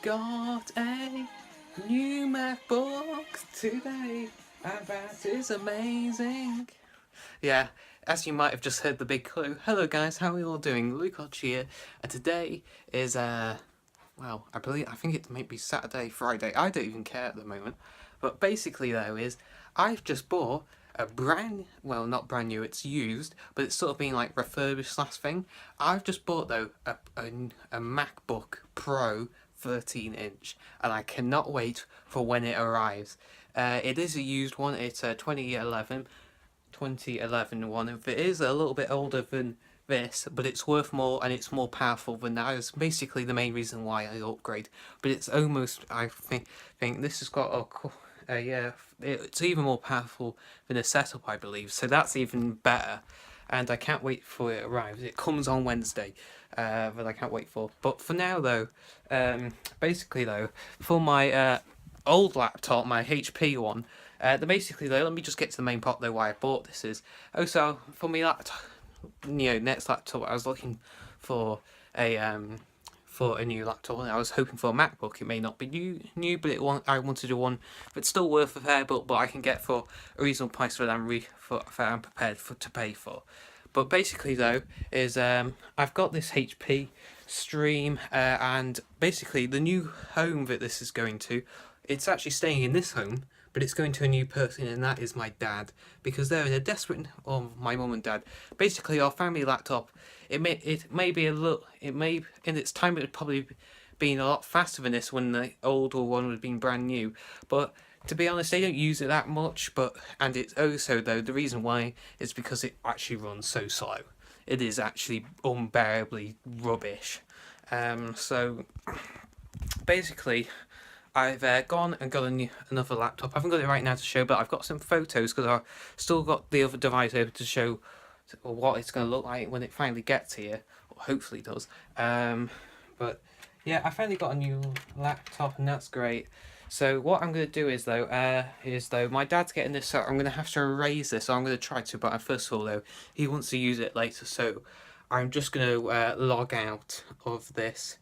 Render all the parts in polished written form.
got a new MacBook today, and that is amazing. Yeah, as you might have just heard the big clue. Hello guys, how are you all doing? Luke Hodge here, and today is well, I think it might be Saturday, Friday. I don't even care at the moment. But basically though is I've just bought a well, not brand new, it's used, but it's sort of been like refurbished last thing. I've just bought though a MacBook Pro 13-inch, and I cannot wait for when it arrives. It is a used one. It's a 2011 one. If it is a little bit older than this, but it's worth more and it's more powerful than that. Is basically the main reason why I upgrade. But it's almost, I think this has got yeah, it's even more powerful than a setup, I believe. So that's even better, and I can't wait for it arrives. It comes on Wednesday, but I can't wait for. But for now though, basically though, for my old laptop, my HP one. Basically though, let me just get to the main part though why I bought this is. Oh, so for my laptop, next laptop, I was looking for a new laptop. And I was hoping for a MacBook. It may not be new, but I wanted one that's still worth a fair, but I can get for a reasonable price that I'm prepared to pay for. But basically though is I've got this HP Stream, and basically the new home that this is going to, it's actually staying in this home, but it's going to a new person, and that is my dad, because they're in a desperate, or my mum and dad. Basically, our family laptop, it may be a little, it may in its time it would probably been a lot faster than this when the older one would have been brand new, but to be honest, they don't use it that much. And it's also though the reason why is because it actually runs so slow. It is actually unbearably rubbish. So basically, I've gone and got another laptop. I haven't got it right now to show, but I've got some photos because I've still got the other device over to show what it's going to look like when it finally gets here, or hopefully does. But yeah, I finally got a new laptop, and that's great. So what I'm going to do is though, my dad's getting this, so I'm going to have to erase this. So I'm going to try to, but first of all though, he wants to use it later, so I'm just going to log out of this.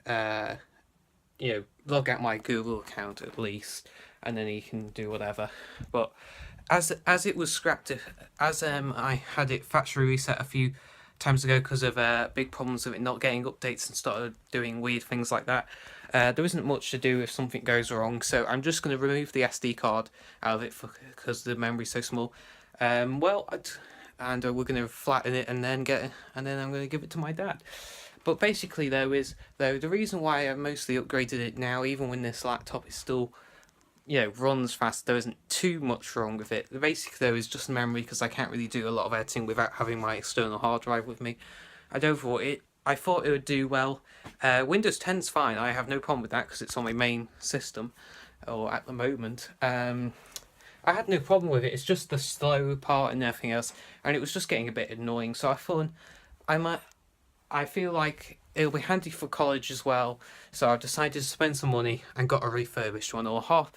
Log out my Google account at least, and then he can do whatever. But as it was scrapped, as I had it factory reset a few times ago because of big problems of it not getting updates and started doing weird things like that. There isn't much to do if something goes wrong, so I'm just going to remove the SD card out of it because the memory's so small. And we're going to flatten it and then I'm going to give it to my dad. But basically, the reason why I mostly upgraded it now, even when this laptop is still, runs fast, there isn't too much wrong with it. The basic though is just memory, because I can't really do a lot of editing without having my external hard drive with me. I thought it would do well. Windows 10's fine. I have no problem with that because it's on my main system, or at the moment. I had no problem with it. It's just the slow part and everything else, and it was just getting a bit annoying. So I thought I feel like it'll be handy for college as well, so I've decided to spend some money and got a refurbished one, or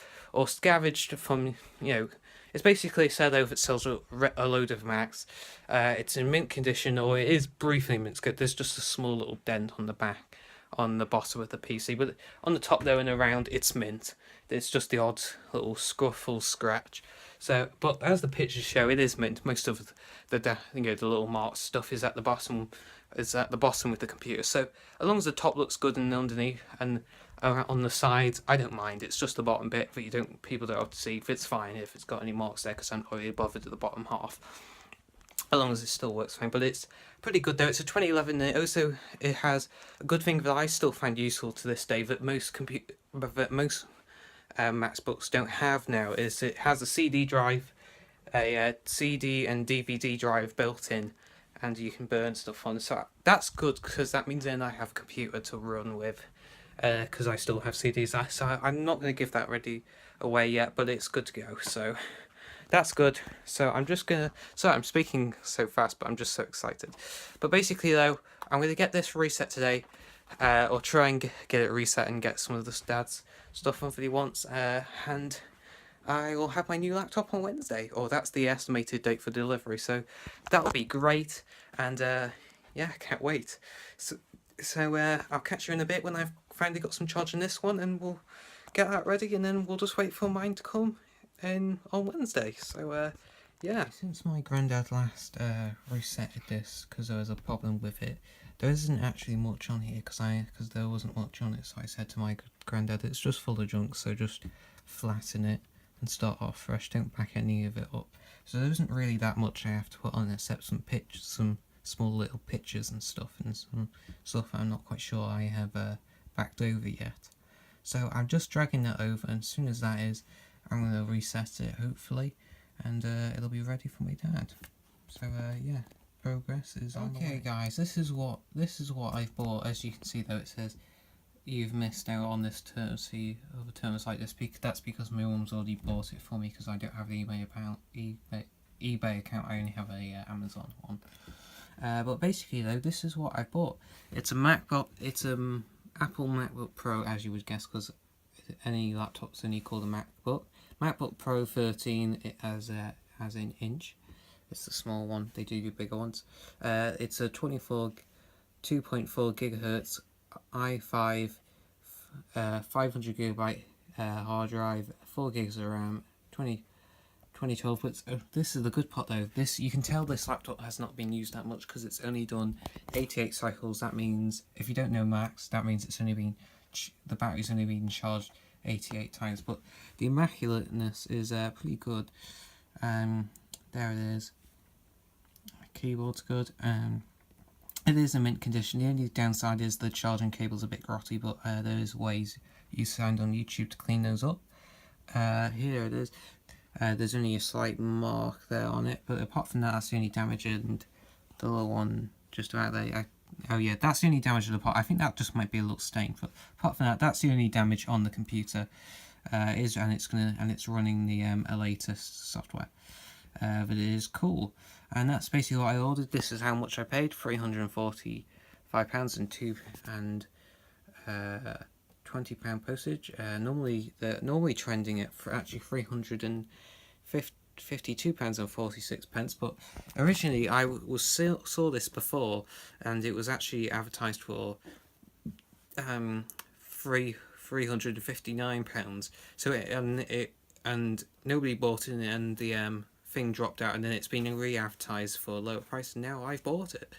scavenged from, it's basically a seller that sells a load of Macs. It's in mint condition, or it is briefly mint good. There's just a small little dent on the back, on the bottom of the PC, but on the top though and around, it's mint. It's just the odd little scuffle scratch. So, but as the pictures show, it is mint. Most of the little marked stuff is at the bottom. With the computer. So as long as the top looks good and underneath and on the sides, I don't mind. It's just the bottom bit that people don't have to see. If it's fine, if it's got any marks there, because I'm not really bothered at the bottom half. As long as it still works fine. But it's pretty good though. It's a 2011. And it has a good thing that I still find useful to this day that most MacBooks don't have now, is it has a CD drive, a CD and DVD drive built in, and you can burn stuff on. So that's good, because that means then I have a computer to run with, because I still have CDs. So I'm not going to give that away yet, but it's good to go. So that's good. So I'm speaking so fast, but I'm just so excited. But basically though, I'm going to get this reset today, or try and get it reset and get some of the dad's stuff on that he wants, and I will have my new laptop on Wednesday, or that's the estimated date for delivery, so that'll be great, and yeah, I can't wait. So I'll catch you in a bit when I've finally got some charge in this one, and we'll get that ready, and then we'll just wait for mine to come in on Wednesday. So yeah. Since my granddad last resetted this because there was a problem with it, there isn't actually much on here because there wasn't much on it. So I said to my granddad, it's just full of junk, so just flatten it and start off fresh. Don't back any of it up. So there isn't really that much I have to put on except some small little pictures and stuff, and some stuff I'm not quite sure I have backed over yet. So I'm just dragging that over, and as soon as that is, I'm going to reset it hopefully, and it'll be ready for my dad. So yeah, progress is on the way. Okay guys, this is what I've bought. As you can see though, it says you've missed out on this term. See other terms like this. That's because my mum's already bought it for me because I don't have an eBay account. I only have a Amazon one. But basically though, this is what I bought. It's a MacBook. It's Apple MacBook Pro, as you would guess, because any laptop's only called a MacBook. MacBook Pro 13. It has an inch. It's the small one. They do bigger ones. It's a 2.4 gigahertz i5 500GB hard drive, 4 gigs of RAM, 2012. But this is the good part though. You can tell this laptop has not been used that much because it's only done 88 cycles. That means, if you don't know Macs, that means the battery's only been charged 88 times. But the immaculateness is pretty good. There it is. Keyboard's good. It is in mint condition. The only downside is the charging cable's a bit grotty, but there is ways you find on YouTube to clean those up. Here it is. There's only a slight mark there on it, but apart from that, that's the only damage, and the little one just about there. Oh yeah, that's the only damage of the part. I think that just might be a little stain, but apart from that, that's the only damage on the computer. And it's running the latest software. But it is cool, and that's basically what I ordered. This is how much I paid: £345 and £20 postage. Normally trending at for actually £352.46. But originally I saw this before, and it was actually advertised for £359. So and nobody bought it, and the thing dropped out, and then it's been re-advertised for a lower price, and now I've bought it.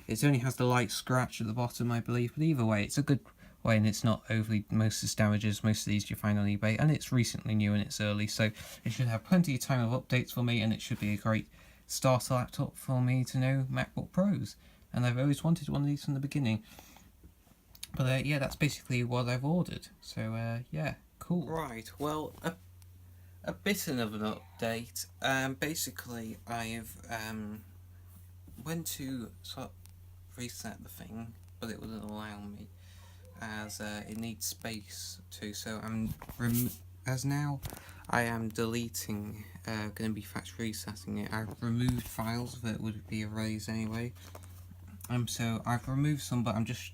It only has the light scratch at the bottom, I believe, but either way, it's a good way, and it's not overly most of this damages. Most of these you find on eBay, and it's recently new and it's early, so it should have plenty of time of updates for me, and it should be a great starter laptop for me to know MacBook Pros. And I've always wanted one of these from the beginning. But yeah, that's basically what I've ordered. So yeah, cool. Right, well, a bit of an update. Basically, I've went to sort of reset the thing, but it wouldn't allow me, as it needs space too. So now I am deleting, going to be factory resetting it. I've removed files that would be erased anyway. So I've removed some, but I'm just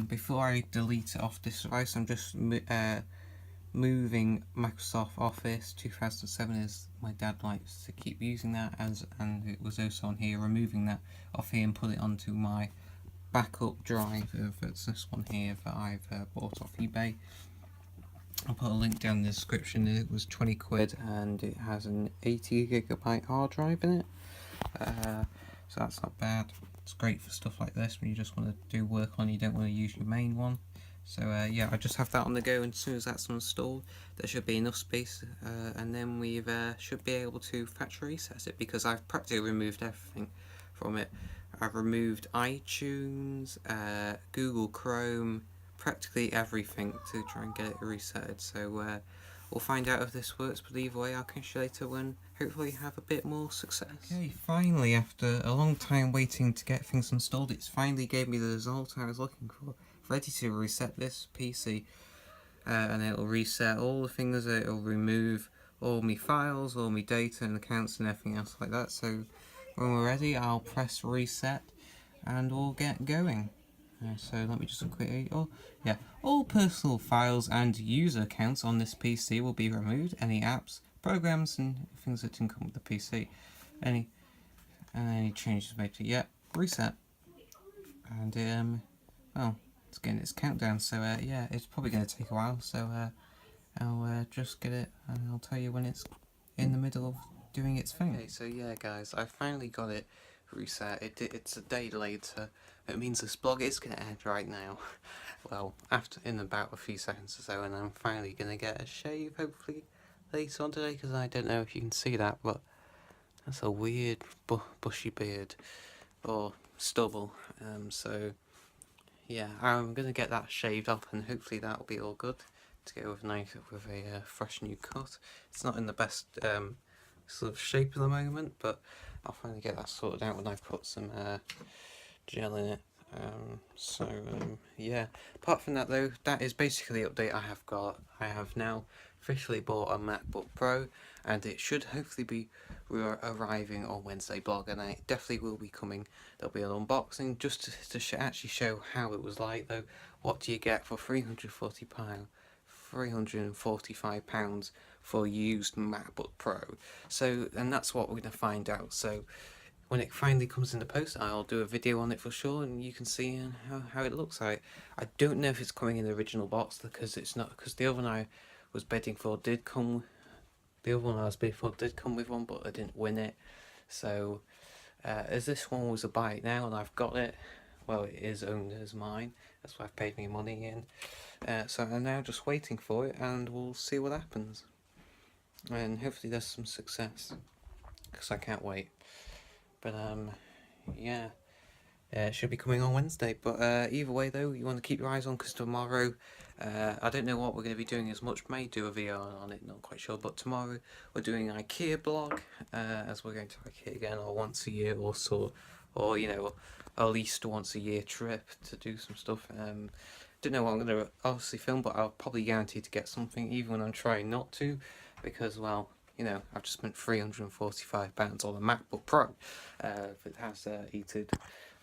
before I delete it off this device, I'm just moving Microsoft Office 2007, as my dad likes to keep using that, and it was also on here, removing that off here and put it onto my backup drive. It's this one here that I've bought off eBay. I'll put a link down in the description. It was 20 quid, and it has an 80GB hard drive in it, so that's not bad. It's great for stuff like this when you just want to do work on, you don't want to use your main one. So yeah, I just have that on the go, and as soon as that's installed, there should be enough space, and then we should be able to factory reset it, because I've practically removed everything from it. I've removed iTunes, Google Chrome, practically everything to try and get it resetted. So we'll find out if this works, but either way, I'll catch you later when hopefully have a bit more success. Okay, finally, after a long time waiting to get things installed, it's finally gave me the result I was looking for. Ready to reset this PC, and it'll reset all the things. It'll remove all my files, all my data and accounts and everything else like that. So when we're ready, I'll press reset and we'll get going. So let me just quickly, all personal files and user accounts on this PC will be removed. Any apps, programs and things that didn't come with the PC, any changes made to reset. And well, it's getting its countdown. So yeah, it's probably going to take a while. So I'll just get it, and I'll tell you when it's in the middle of doing its thing. Okay, so yeah, guys, I finally got it reset. It's a day later. It means this blog is going to end right now. Well, in about a few seconds or so, and I'm finally going to get a shave, hopefully, later on today, because I don't know if you can see that, but that's a weird bushy beard, or stubble, so yeah, I'm going to get that shaved up, and hopefully that'll be all good, to go with a fresh new cut. It's not in the best sort of shape at the moment, but I'll finally get that sorted out when I've put some gel in it. Yeah, apart from that though, that is basically the update I have got. I have now officially bought a MacBook Pro, and it should hopefully be arriving on Wednesday blog, and it definitely will be coming. There'll be an unboxing just to actually show how it was like though. What do you get for £345 for a used MacBook Pro? So, and that's what we're going to find out. So when it finally comes in the post, I'll do a video on it for sure, and you can see how it looks like. I don't know if it's coming in the original box, because it's not, because the other one I was bidding for did come. The other one I was bidding for did come with one, but I didn't win it. So as this one was a buy it now, and I've got it, well, it is owned as mine. That's why I've paid me money in. So I'm now just waiting for it, and we'll see what happens. And hopefully there's some success, because I can't wait. But yeah, it should be coming on Wednesday. But either way though, you want to keep your eyes on, because tomorrow, I don't know what we're going to be doing as much. May do a video on it, not quite sure. But tomorrow we're doing an IKEA blog, as we're going to IKEA again, or once a year or so, or you know, at least once a year trip to do some stuff. Don't know what I'm going to obviously film, but I'll probably guarantee to get something, even when I'm trying not to, because well, you know, I've just spent £345 on a MacBook Pro. If it has heated,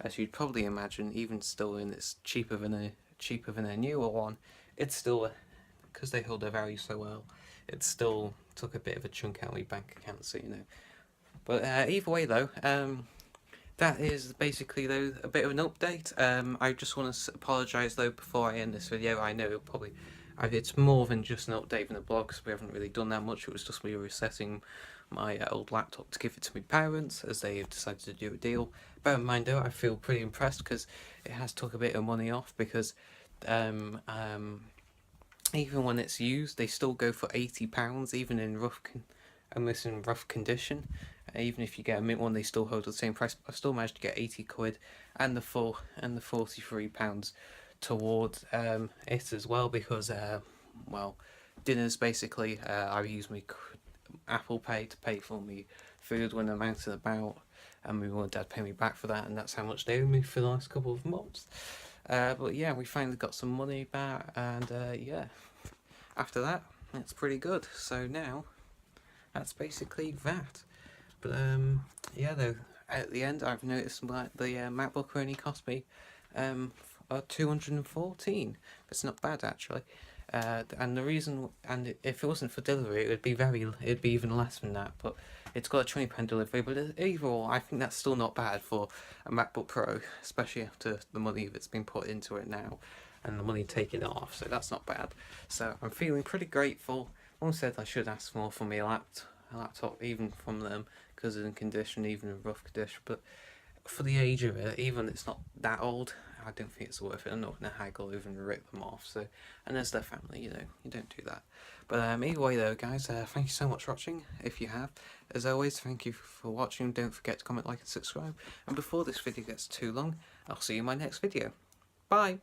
as you'd probably imagine, even still, and it's cheaper than a newer one, it's still, because they hold their value so well, it still took a bit of a chunk out of my bank account, so you know. But either way though, that is basically though a bit of an update. I just want to apologise though before I end this video. I know probably it's more than just an update from the blog, because we haven't really done that much. It was just me resetting my old laptop to give it to my parents, as they have decided to do a deal. Bear in mind though, I feel pretty impressed, because it has took a bit of money off, because even when it's used, they still go for £80, even in almost in rough condition. Even if you get a mint one, they still hold the same price. I still managed to get £80 and the £43 towards it as well, because well, dinners basically, I use my Apple Pay to pay for me food when I'm out and about, and my mum and dad pay me back for that, and that's how much they owe me for the last couple of months. But yeah, we finally got some money back, and yeah, after that, it's pretty good. So now, that's basically that. But yeah, though, at the end, I've noticed that the MacBook only cost me $214. It's not bad actually. And the reason, and if it wasn't for delivery, it'd be even less than that. But it's got a £20 delivery. But overall, I think that's still not bad for a MacBook Pro, especially after the money that's been put into it now, and the money taken off. So that's not bad. So I'm feeling pretty grateful. Mum said I should ask more for my laptop, even from them, because it's in condition, even in rough condition. But for the age of it, even it's not that old, I don't think it's worth it. I'm not going to haggle over and rip them off. So, and as their family, you know, you don't do that. But either way though, guys, thank you so much for watching. If you have, as always, thank you for watching. Don't forget to comment, like and subscribe. And before this video gets too long, I'll see you in my next video. Bye!